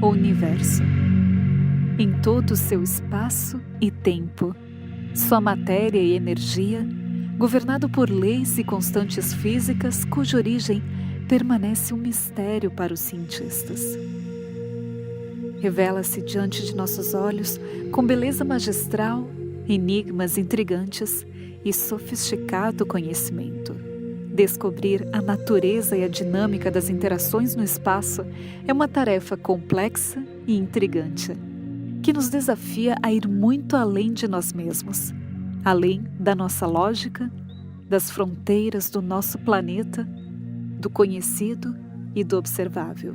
o universo, em todo o seu espaço e tempo, sua matéria e energia, governado por leis e constantes físicas cuja origem permanece um mistério para os cientistas. Revela-se diante de nossos olhos com beleza magistral, enigmas intrigantes e sofisticado conhecimento. Descobrir a natureza e a dinâmica das interações no espaço é uma tarefa complexa e intrigante, que nos desafia a ir muito além de nós mesmos, além da nossa lógica, das fronteiras do nosso planeta, do conhecido e do observável.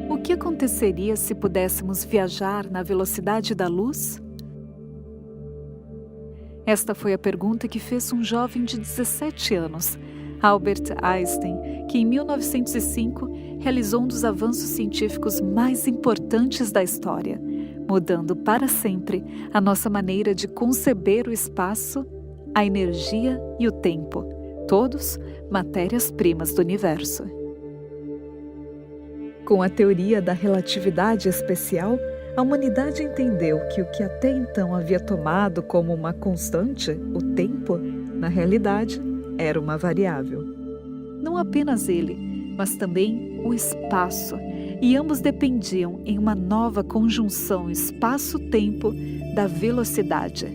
O que aconteceria se pudéssemos viajar na velocidade da luz? Esta foi a pergunta que fez um jovem de 17 anos, Albert Einstein, que em 1905 realizou um dos avanços científicos mais importantes da história, mudando para sempre a nossa maneira de conceber o espaço, a energia e o tempo, todos matérias-primas do universo. Com a teoria da relatividade especial, a humanidade entendeu que o que até então havia tomado como uma constante, o tempo, na realidade, era uma variável. Não apenas ele, mas também o espaço, e ambos dependiam em uma nova conjunção espaço-tempo da velocidade.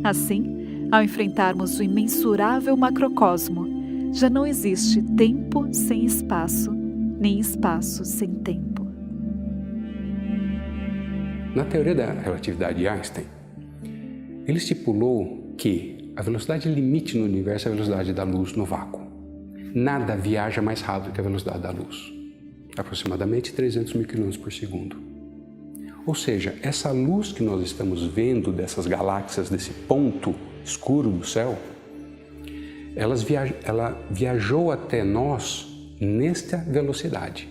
Assim, ao enfrentarmos o imensurável macrocosmo, já não existe tempo sem espaço, nem espaço sem tempo. Na teoria da relatividade de Einstein, ele estipulou que a velocidade limite no universo é a velocidade da luz no vácuo. Nada viaja mais rápido que a velocidade da luz, aproximadamente 300 mil km por segundo. Ou seja, essa luz que nós estamos vendo dessas galáxias, desse ponto escuro do céu, ela viajou até nós nesta velocidade.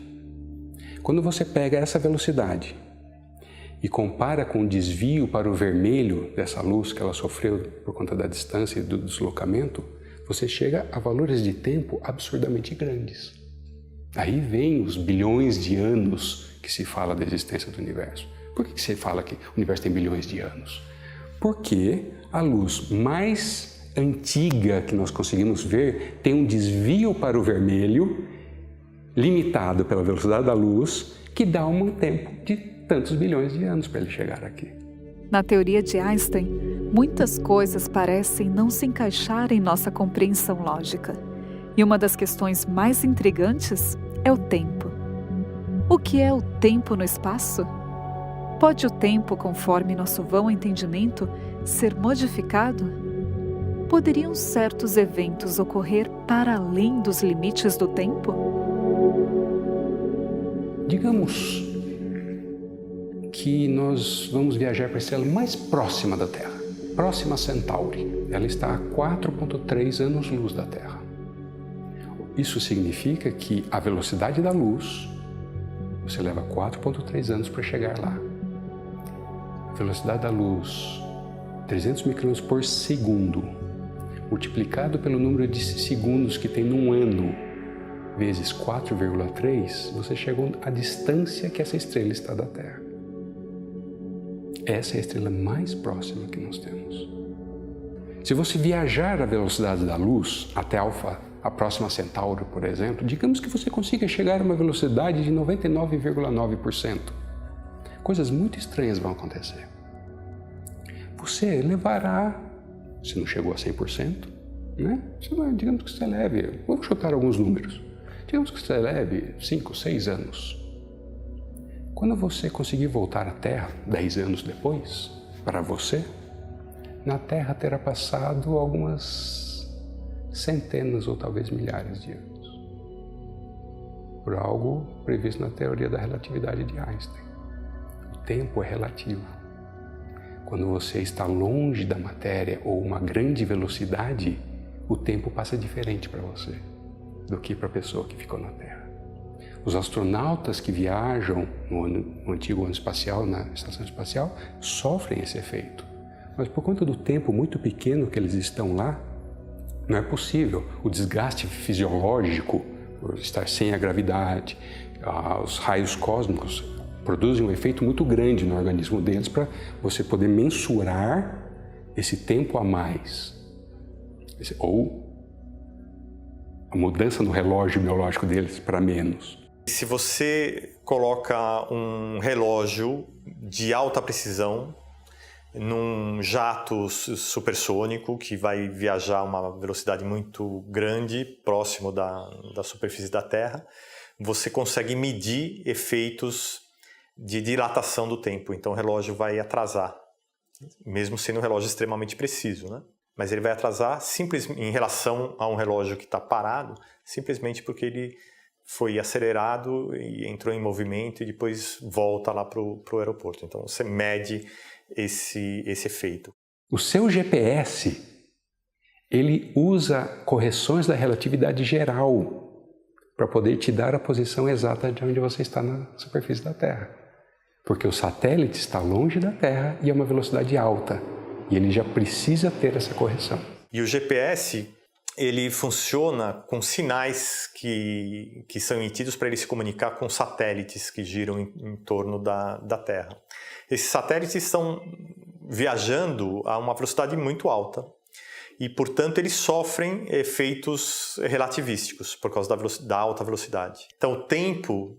Quando você pega essa velocidade e compara com o desvio para o vermelho dessa luz que ela sofreu por conta da distância e do deslocamento, você chega a valores de tempo absurdamente grandes. Aí vem os bilhões de anos que se fala da existência do universo. Por que você fala que o universo tem bilhões de anos? Porque a luz mais antiga que nós conseguimos ver tem um desvio para o vermelho limitado pela velocidade da luz, que dá um tempo de tantos bilhões de anos para ele chegar aqui. Na teoria de Einstein, muitas coisas parecem não se encaixar em nossa compreensão lógica. E uma das questões mais intrigantes é o tempo. O que é o tempo no espaço? Pode o tempo, conforme nosso vão entendimento, ser modificado? Poderiam certos eventos ocorrer para além dos limites do tempo? Digamos que nós vamos viajar para a estrela mais próxima da Terra, próxima a Centauri. Ela está a 4,3 anos-luz da Terra. Isso significa que a velocidade da luz, você leva 4,3 anos para chegar lá. A velocidade da luz, 300 mil km por segundo, multiplicado pelo número de segundos que tem num ano, vezes 4,3, você chegou à distância que essa estrela está da Terra. Essa é a estrela mais próxima que nós temos. Se você viajar à velocidade da luz até a próxima Centauri, por exemplo, digamos que você consiga chegar a uma velocidade de 99,9%. Coisas muito estranhas vão acontecer. Você levará, se não chegou a 100%, né? Digamos que você leve, vou chutar alguns números, digamos que você leve 5, 6 anos. Quando você conseguir voltar à Terra, 10 anos depois, para você, na Terra terá passado algumas centenas ou talvez milhares de anos, por algo previsto na teoria da relatividade de Einstein. O tempo é relativo. Quando você está longe da matéria ou uma grande velocidade, o tempo passa diferente para você do que para a pessoa que ficou na Terra. Os astronautas que viajam no antigo ano espacial, na estação espacial, sofrem esse efeito. Mas por conta do tempo muito pequeno que eles estão lá, não é possível. O desgaste fisiológico, por estar sem a gravidade, os raios cósmicos, produzem um efeito muito grande no organismo deles para você poder mensurar esse tempo a mais. Ou a mudança no relógio biológico deles para menos. Se você coloca um relógio de alta precisão num jato supersônico que vai viajar a uma velocidade muito grande, próximo da superfície da Terra, você consegue medir efeitos de dilatação do tempo. Então o relógio vai atrasar, mesmo sendo um relógio extremamente preciso, né? Mas ele vai atrasar em relação a um relógio que está parado, simplesmente porque ele foi acelerado e entrou em movimento e depois volta lá para o aeroporto. Então você mede esse efeito. O seu GPS, ele usa correções da relatividade geral para poder te dar a posição exata de onde você está na superfície da Terra. Porque o satélite está longe da Terra e é uma velocidade alta. E ele já precisa ter essa correção. E o GPS, ele funciona com sinais que são emitidos para ele se comunicar com satélites que giram em torno da Terra. Esses satélites estão viajando a uma velocidade muito alta e, portanto, eles sofrem efeitos relativísticos por causa da alta velocidade. Então, o tempo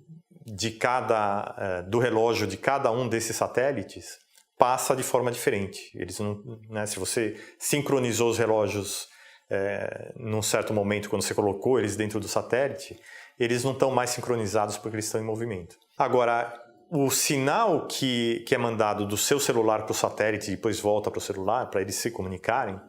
do relógio de cada um desses satélites passa de forma diferente. Eles não, né, se você sincronizou os relógios num certo momento, quando você colocou eles dentro do satélite, eles não estão mais sincronizados porque eles estão em movimento. Agora, o sinal que é mandado do seu celular para o satélite e depois volta para o celular, para eles se comunicarem,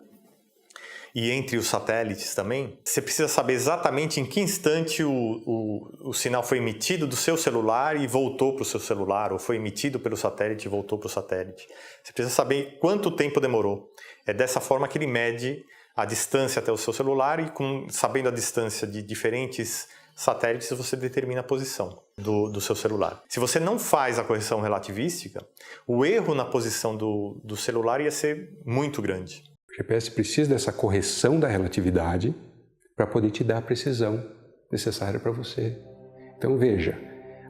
e entre os satélites também, você precisa saber exatamente em que instante o sinal foi emitido do seu celular e voltou para o seu celular, ou foi emitido pelo satélite e voltou para o satélite. Você precisa saber quanto tempo demorou. É dessa forma que ele mede a distância até o seu celular e, sabendo a distância de diferentes satélites, você determina a posição do seu celular. Se você não faz a correção relativística, o erro na posição do celular ia ser muito grande. O GPS precisa dessa correção da relatividade para poder te dar a precisão necessária para você. Então veja,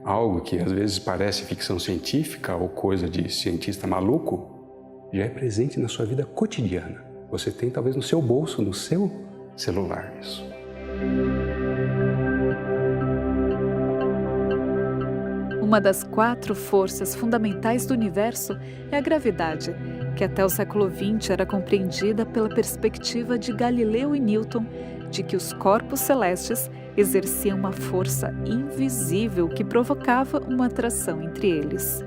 algo que às vezes parece ficção científica ou coisa de cientista maluco, já é presente na sua vida cotidiana. Você tem talvez no seu bolso, no seu celular isso. Uma das 4 forças fundamentais do universo é a gravidade, que até o século XX era compreendida pela perspectiva de Galileu e Newton de que os corpos celestes exerciam uma força invisível que provocava uma atração entre eles.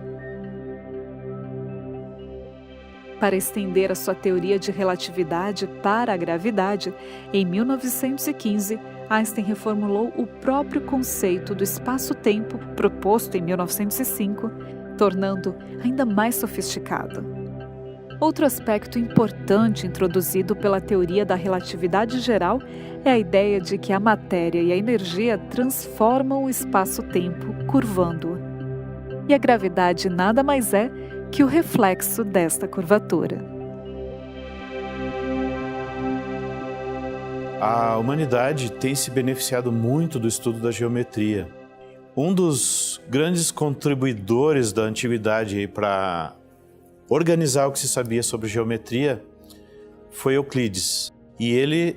Para estender a sua teoria de relatividade para a gravidade, em 1915, Einstein reformulou o próprio conceito do espaço-tempo proposto em 1905, tornando ainda mais sofisticado. Outro aspecto importante introduzido pela teoria da relatividade geral é a ideia de que a matéria e a energia transformam o espaço-tempo, curvando-o. E a gravidade nada mais é que o reflexo desta curvatura. A humanidade tem se beneficiado muito do estudo da geometria. Um dos grandes contribuidores da antiguidade para organizar o que se sabia sobre geometria foi Euclides. E ele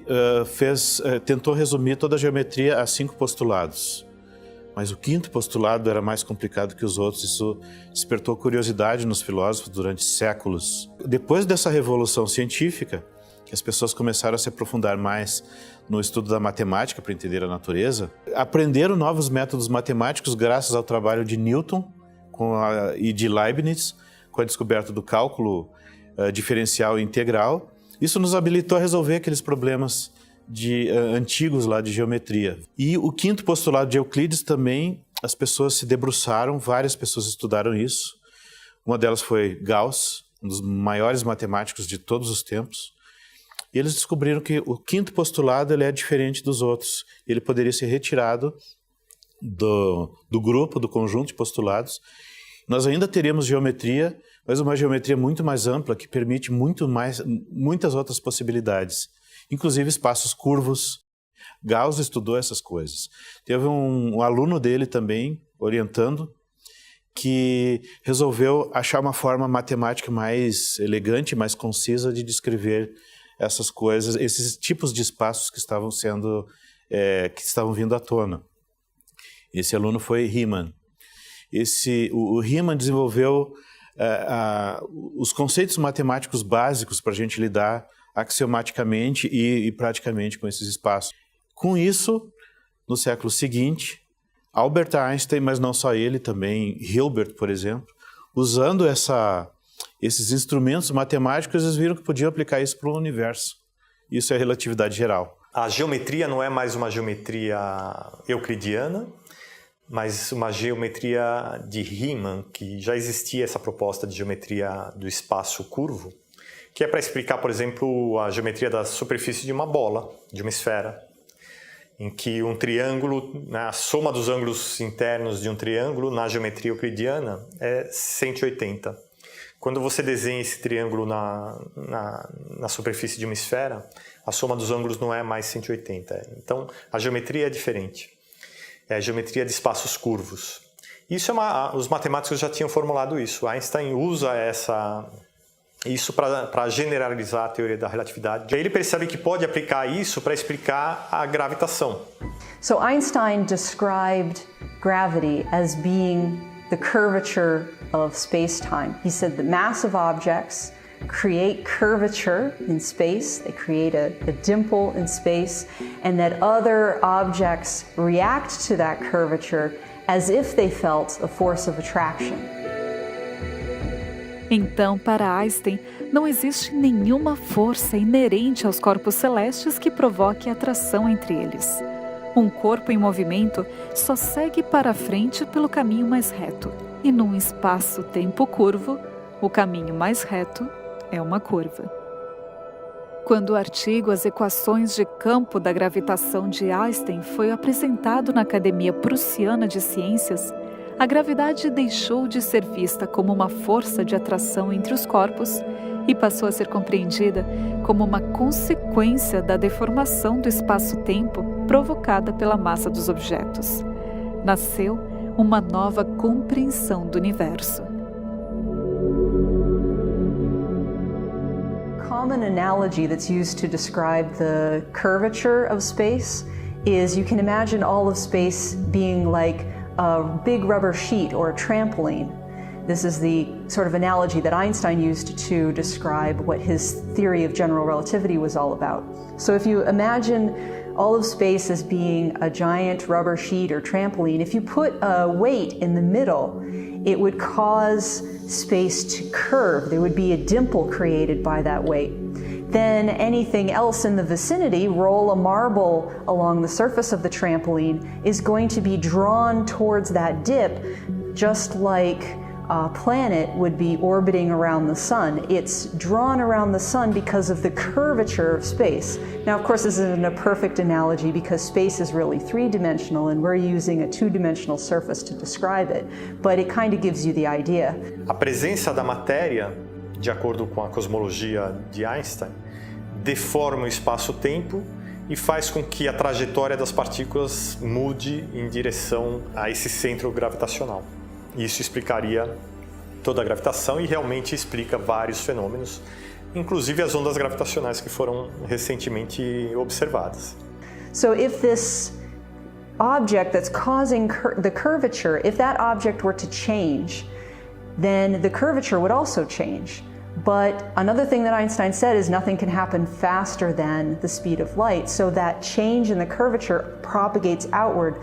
tentou resumir toda a geometria a 5 postulados. Mas o 5º postulado era mais complicado que os outros. Isso despertou curiosidade nos filósofos durante séculos. Depois dessa revolução científica, que as pessoas começaram a se aprofundar mais no estudo da matemática para entender a natureza, aprenderam novos métodos matemáticos graças ao trabalho de Newton e de Leibniz, com a descoberta do cálculo diferencial integral. Isso nos habilitou a resolver aqueles problemas antigos lá de geometria. E o quinto postulado de Euclides também, as pessoas se debruçaram, várias pessoas estudaram isso. Uma delas foi Gauss, um dos maiores matemáticos de todos os tempos. E eles descobriram que o quinto postulado ele é diferente dos outros. Ele poderia ser retirado do grupo, do conjunto de postulados. Nós ainda teríamos geometria, mas uma geometria muito mais ampla, que permite muitas outras possibilidades, inclusive espaços curvos. Gauss estudou essas coisas. Teve um aluno dele também, orientando, que resolveu achar uma forma matemática mais elegante, mais concisa de descrever essas coisas, esses tipos de espaços que estavam vindo à tona. Esse aluno foi Riemann. O Riemann desenvolveu os conceitos matemáticos básicos para a gente lidar axiomaticamente e praticamente com esses espaços. Com isso, no século seguinte, Albert Einstein, mas não só ele, também Hilbert, por exemplo, usando esses instrumentos matemáticos, eles viram que podiam aplicar isso para o universo. Isso é relatividade geral. A geometria não é mais uma geometria euclidiana, mas uma geometria de Riemann, que já existia essa proposta de geometria do espaço curvo, que é para explicar, por exemplo, a geometria da superfície de uma bola, de uma esfera, em que um triângulo, a soma dos ângulos internos de um triângulo na geometria euclidiana é 180. Quando você desenha esse triângulo na superfície de uma esfera, a soma dos ângulos não é mais 180. Então, a geometria é diferente. É a geometria de espaços curvos. Isso os matemáticos já tinham formulado isso. Einstein usa isso para generalizar a teoria da relatividade. E aí ele percebe que pode aplicar isso para explicar a gravitação. So Einstein described gravity as being the curvature of space-time. He said that massive objects create curvature in space, they create a dimple in space, and that other objects react to that curvature as if they felt a force of attraction. Então, para Einstein, não existe nenhuma força inerente aos corpos celestes que provoque atração entre eles. Um corpo em movimento só segue para frente pelo caminho mais reto, e num espaço-tempo curvo, o caminho mais reto é uma curva. Quando o artigo As Equações de Campo da Gravitação de Einstein foi apresentado na Academia Prussiana de Ciências, a gravidade deixou de ser vista como uma força de atração entre os corpos e passou a ser compreendida como uma consequência da deformação do espaço-tempo provocada pela massa dos objetos. Nasceu uma nova compreensão do universo. Common analogy that's used to describe the curvature of space is you can imagine all of space being like a big rubber sheet or a trampoline. This is the sort of analogy that Einstein used to describe what his theory of general relativity was all about. So if you imagine all of space as being a giant rubber sheet or trampoline, if you put a weight in the middle, it would cause space to curve. There would be a dimple created by that weight. Then anything else in the vicinity, roll a marble along the surface of the trampoline, is going to be drawn towards that dip, just like a planet would be orbiting around the sun. It's drawn around the sun because of the curvature of space. Now, of course, this isn't a perfect analogy because space is really three-dimensional and we're using a two-dimensional surface to describe it, but it kind of gives you the idea. A presença da matéria, de acordo com a cosmologia de Einstein, deforma o espaço-tempo e faz com que a trajetória das partículas mude em direção a esse centro gravitacional. Isso explicaria toda a gravitação e realmente explica vários fenômenos, inclusive as ondas gravitacionais que foram recentemente observadas. So if this object that's causing the curvature, if that object were to change, then the curvature would also change. But another thing that Einstein said is nothing can happen faster than the speed of light, so that change in the curvature propagates outward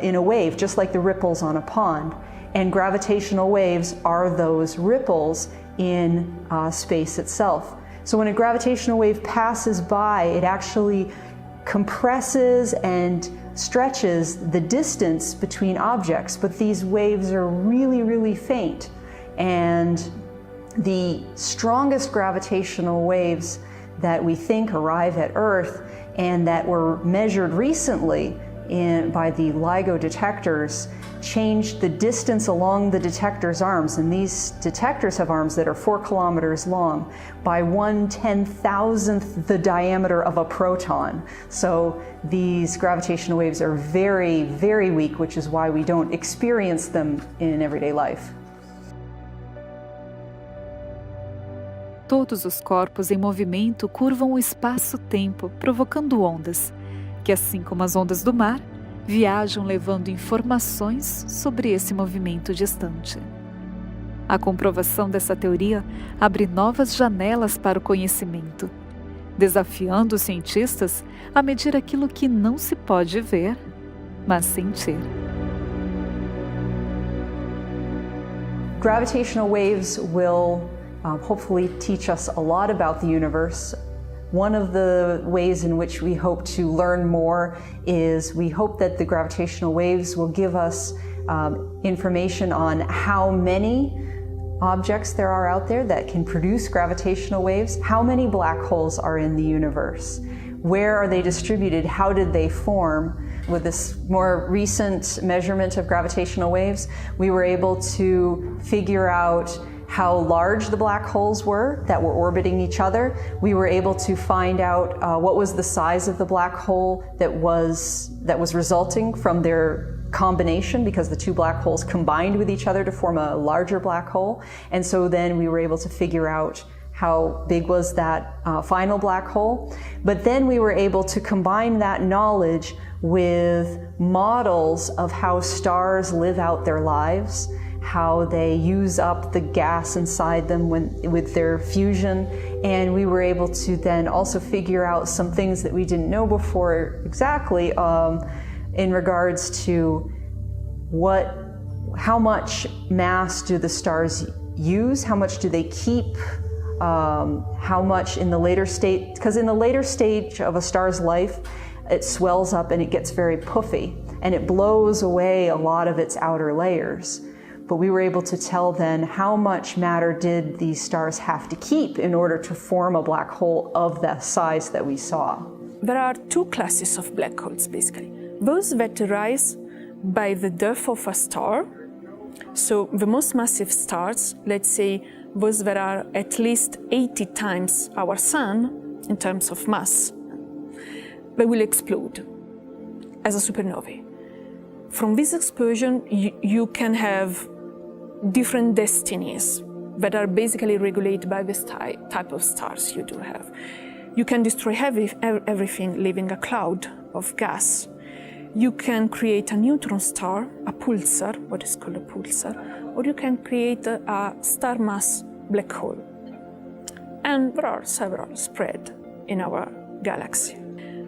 in a wave, just like the ripples on a pond. And gravitational waves are those ripples in space itself. So when a gravitational wave passes by, it actually compresses and stretches the distance between objects, but these waves are really, really faint. And the strongest gravitational waves that we think arrive at Earth and that were measured recently by the LIGO detectors changed the distance along the detector's arms, and these detectors have arms that are 4 kilometers long, by 1/10,000th the diameter of a proton. So these gravitational waves are very, very weak, which is why we don't experience them in everyday life. Todos os corpos em movimento curvam o espaço-tempo, provocando ondas, que, assim como as ondas do mar, viajam levando informações sobre esse movimento distante. A comprovação dessa teoria abre novas janelas para o conhecimento, desafiando os cientistas a medir aquilo que não se pode ver, mas sentir. Gravitational waves will hopefully teach us a lot about the universe. One of the ways in which we hope to learn more is we hope that the gravitational waves will give us information on how many objects there are out there that can produce gravitational waves, how many black holes are in the universe, where are they distributed, how did they form. With this more recent measurement of gravitational waves, we were able to figure out how large the black holes were that were orbiting each other. We were able to find out what was the size of the black hole that was resulting from their combination, because the 2 black holes combined with each other to form a larger black hole. And so then we were able to figure out how big was that final black hole. But then we were able to combine that knowledge with models of how stars live out their lives, how they use up the gas inside them with their fusion, and we were able to then also figure out some things that we didn't know before exactly in regards to how much mass do the stars use, how much do they keep, how much in the later state, because in the later stage of a star's life, it swells up and it gets very puffy, and it blows away a lot of its outer layers. But we were able to tell then how much matter did these stars have to keep in order to form a black hole of the size that we saw. There are 2 classes of black holes, basically. Those that arise by the death of a star, so the most massive stars, let's say those that are at least 80 times our Sun in terms of mass, they will explode as a supernovae. From this explosion, you can have different destinies that are basically regulated by this type of stars you do have. You can destroy everything, leaving a cloud of gas. You can create a neutron star, a pulsar, what is called a pulsar, or you can create a star mass black hole. And there are several spread in our galaxy.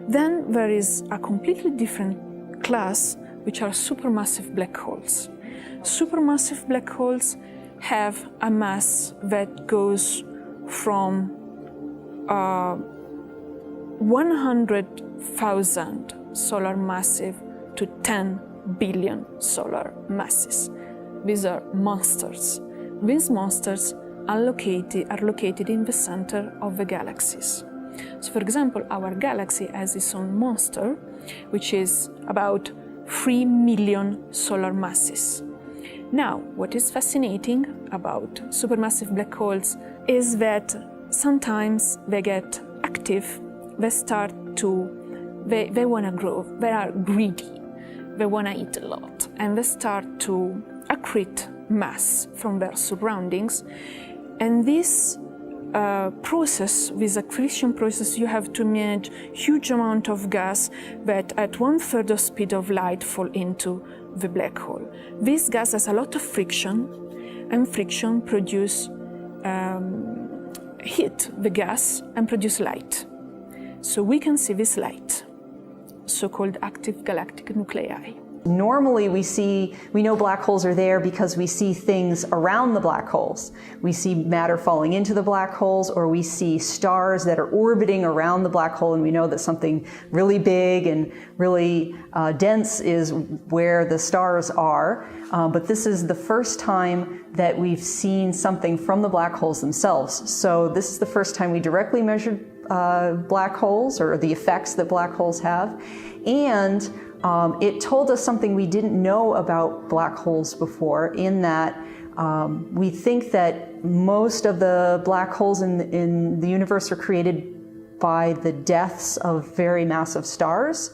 Then there is a completely different class, which are supermassive black holes. Supermassive black holes have a mass that goes from 100,000 solar massive to 10 billion solar masses. These are monsters. These monsters are located in the center of the galaxies. So, for example, our galaxy has its own monster, which is about 3 million solar masses. Now, what is fascinating about supermassive black holes is that sometimes they get active, they want to grow, they are greedy, they want to eat a lot, and they start to accrete mass from their surroundings. And this this accretion process, you have to manage huge amount of gas that at 1/3 of speed of light fall into the black hole. This gas has a lot of friction, and friction produce heat the gas and produce light. So we can see this light, so-called active galactic nuclei. Normally we know black holes are there because we see things around the black holes. We see matter falling into the black holes, or we see stars that are orbiting around the black hole, and we know that something really big and really dense is where the stars are. But this is the first time that we've seen something from the black holes themselves. So this is the first time we directly measured black holes, or the effects that black holes have. And it told us something we didn't know about black holes before, in that we think that most of the black holes in the universe are created by the deaths of very massive stars.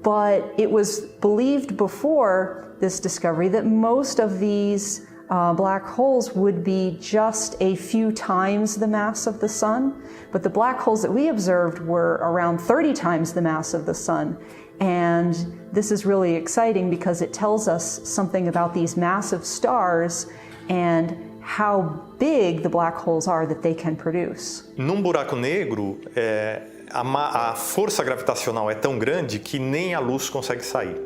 But it was believed before this discovery that most of these black holes would be just a few times the mass of the sun. But the black holes that we observed were around 30 times the mass of the sun. And this is really exciting because it tells us something about these massive stars and how big the black holes are that they can produce. Num buraco negro, a força gravitacional é tão grande que nem a luz consegue sair.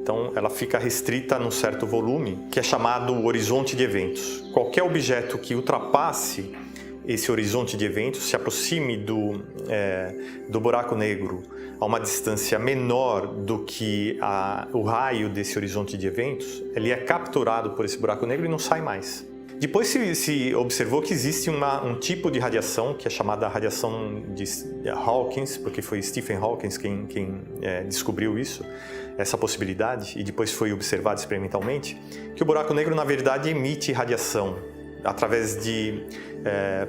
Então ela fica restrita num certo volume, que é chamado horizonte de eventos. Qualquer objeto que ultrapasse esse horizonte de eventos, se aproxime do buraco negro a uma distância menor do que o raio desse horizonte de eventos, ele é capturado por esse buraco negro e não sai mais. Depois se observou que existe um tipo de radiação que é chamada radiação de Hawking, porque foi Stephen Hawking quem descobriu isso, essa possibilidade, e depois foi observado experimentalmente, que o buraco negro na verdade emite radiação através de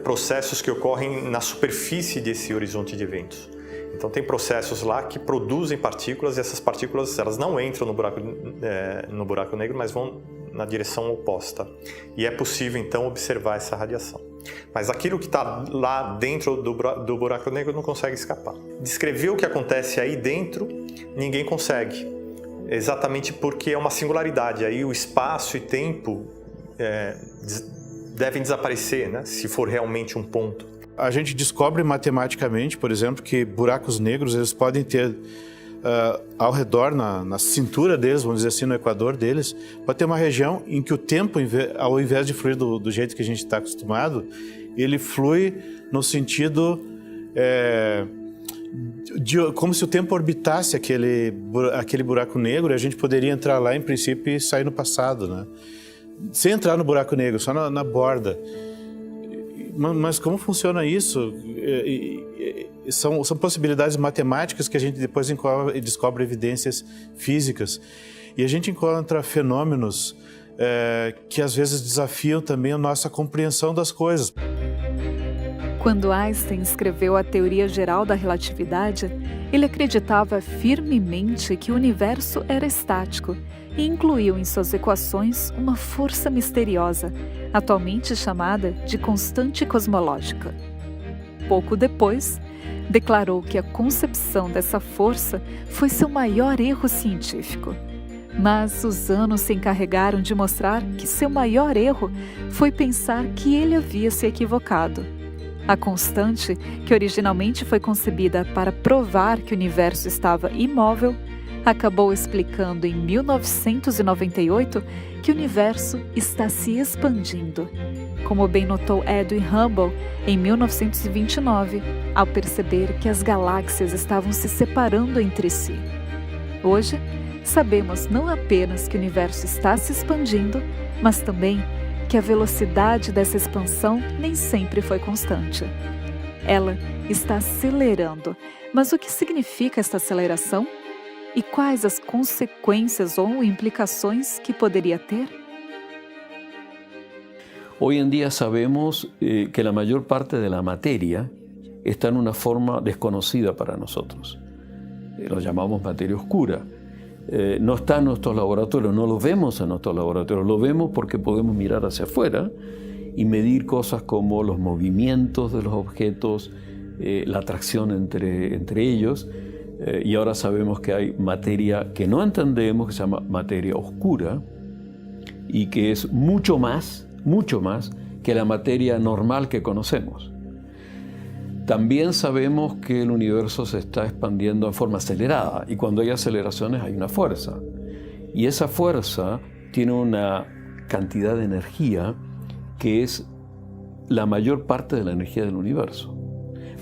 processos que ocorrem na superfície desse horizonte de eventos. Então tem processos lá que produzem partículas, e essas partículas elas não entram no buraco negro, mas vão na direção oposta. E é possível então observar essa radiação. Mas aquilo que está lá dentro do buraco negro não consegue escapar. Descrever o que acontece aí dentro, ninguém consegue. Exatamente porque é uma singularidade. Aí o espaço e tempo devem desaparecer, né? Se for realmente um ponto. A gente descobre matematicamente, por exemplo, que buracos negros eles podem ter ao redor, na cintura deles, vamos dizer assim, no equador deles, pode ter uma região em que o tempo, ao invés de fluir do jeito que a gente está acostumado, ele flui no sentido como se o tempo orbitasse aquele buraco negro, e a gente poderia entrar lá, em princípio, e sair no passado, né? Sem entrar no buraco negro, só na borda. Mas como funciona isso? São possibilidades matemáticas que a gente depois descobre evidências físicas. E a gente encontra fenômenos que às vezes desafiam também a nossa compreensão das coisas. Quando Einstein escreveu a teoria geral da relatividade, ele acreditava firmemente que o universo era estático e incluiu em suas equações uma força misteriosa, atualmente chamada de constante cosmológica. Pouco depois, declarou que a concepção dessa força foi seu maior erro científico. Mas os anos se encarregaram de mostrar que seu maior erro foi pensar que ele havia se equivocado. A constante, que originalmente foi concebida para provar que o universo estava imóvel, acabou explicando em 1998 que o universo está se expandindo, como bem notou Edwin Hubble em 1929, ao perceber que as galáxias estavam se separando entre si. Hoje, sabemos não apenas que o universo está se expandindo, mas também que a velocidade dessa expansão nem sempre foi constante. Ela está acelerando, mas o que significa esta aceleração? E quais as consequências ou implicações que poderia ter? Hoy en día sabemos que la mayor parte de la materia está en una forma desconocida para nosotros. Lo llamamos materia oscura. No está en nuestros laboratorios, no lo vemos en nuestros laboratorios, lo vemos porque podemos mirar hacia afuera y medir cosas como los movimientos de los objetos, la atracción entre ellos. Y ahora sabemos que hay materia que no entendemos, que se llama materia oscura, y que es mucho más que la materia normal que conocemos. También sabemos que el universo se está expandiendo en forma acelerada, y cuando hay aceleraciones hay una fuerza. Y esa fuerza tiene una cantidad de energía que es la mayor parte de la energía del universo,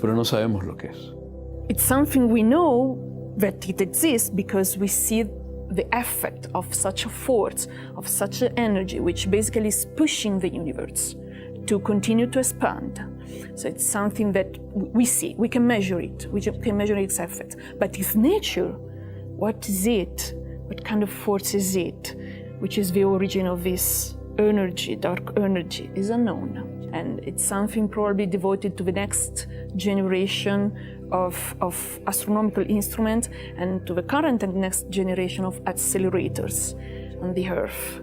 pero no sabemos lo que es. It's something we know that it exists because we see the effect of such a force, of such an energy, which basically is pushing the universe to continue to expand. So it's something that we see, we can measure it, we can measure its effect. But if nature, what is it? What kind of force is it? Which is the origin of this energy, dark energy, is unknown. And it's something probably devoted to the next generation of astronomical instruments and to the current and next generation of accelerators on the Earth.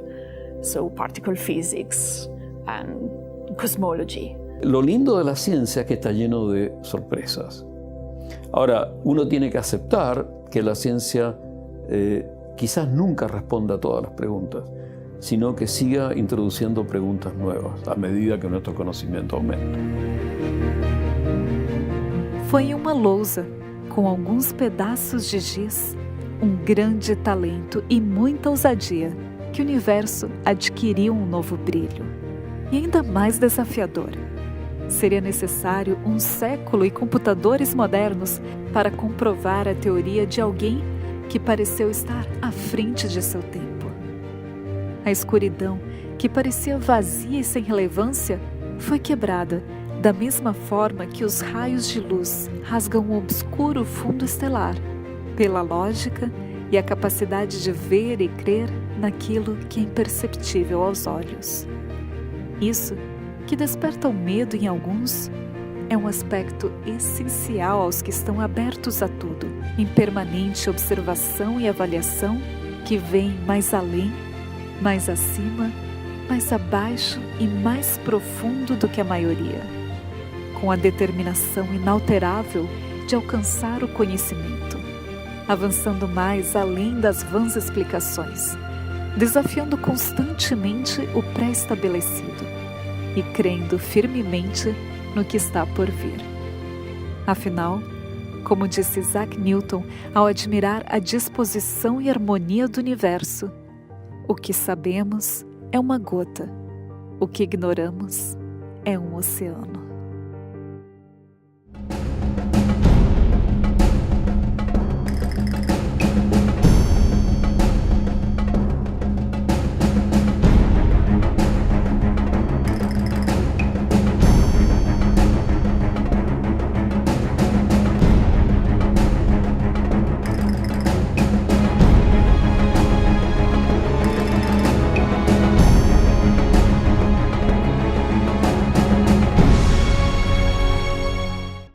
So particle physics and cosmology. Lo lindo de la ciencia es que está lleno de sorpresas. Ahora, uno tiene que aceptar que la ciencia quizás nunca responda a todas las preguntas, sino que siga introducindo preguntas nuevas a medida que nuestro conhecimento aumenta. Foi em uma lousa, com alguns pedaços de giz, um grande talento e muita ousadia, que o universo adquiriu um novo brilho. E ainda mais desafiador. Seria necessário um século e computadores modernos para comprovar a teoria de alguém que pareceu estar à frente de seu tempo. A escuridão, que parecia vazia e sem relevância, foi quebrada da mesma forma que os raios de luz rasgam o obscuro fundo estelar, pela lógica e a capacidade de ver e crer naquilo que é imperceptível aos olhos. Isso, que desperta o medo em alguns, é um aspecto essencial aos que estão abertos a tudo, em permanente observação e avaliação, que veem mais além, mais acima, mais abaixo e mais profundo do que a maioria, com a determinação inalterável de alcançar o conhecimento, avançando mais além das vãs explicações, desafiando constantemente o pré-estabelecido e crendo firmemente no que está por vir. Afinal, como disse Isaac Newton ao admirar a disposição e harmonia do universo, o que sabemos é uma gota, o que ignoramos é um oceano.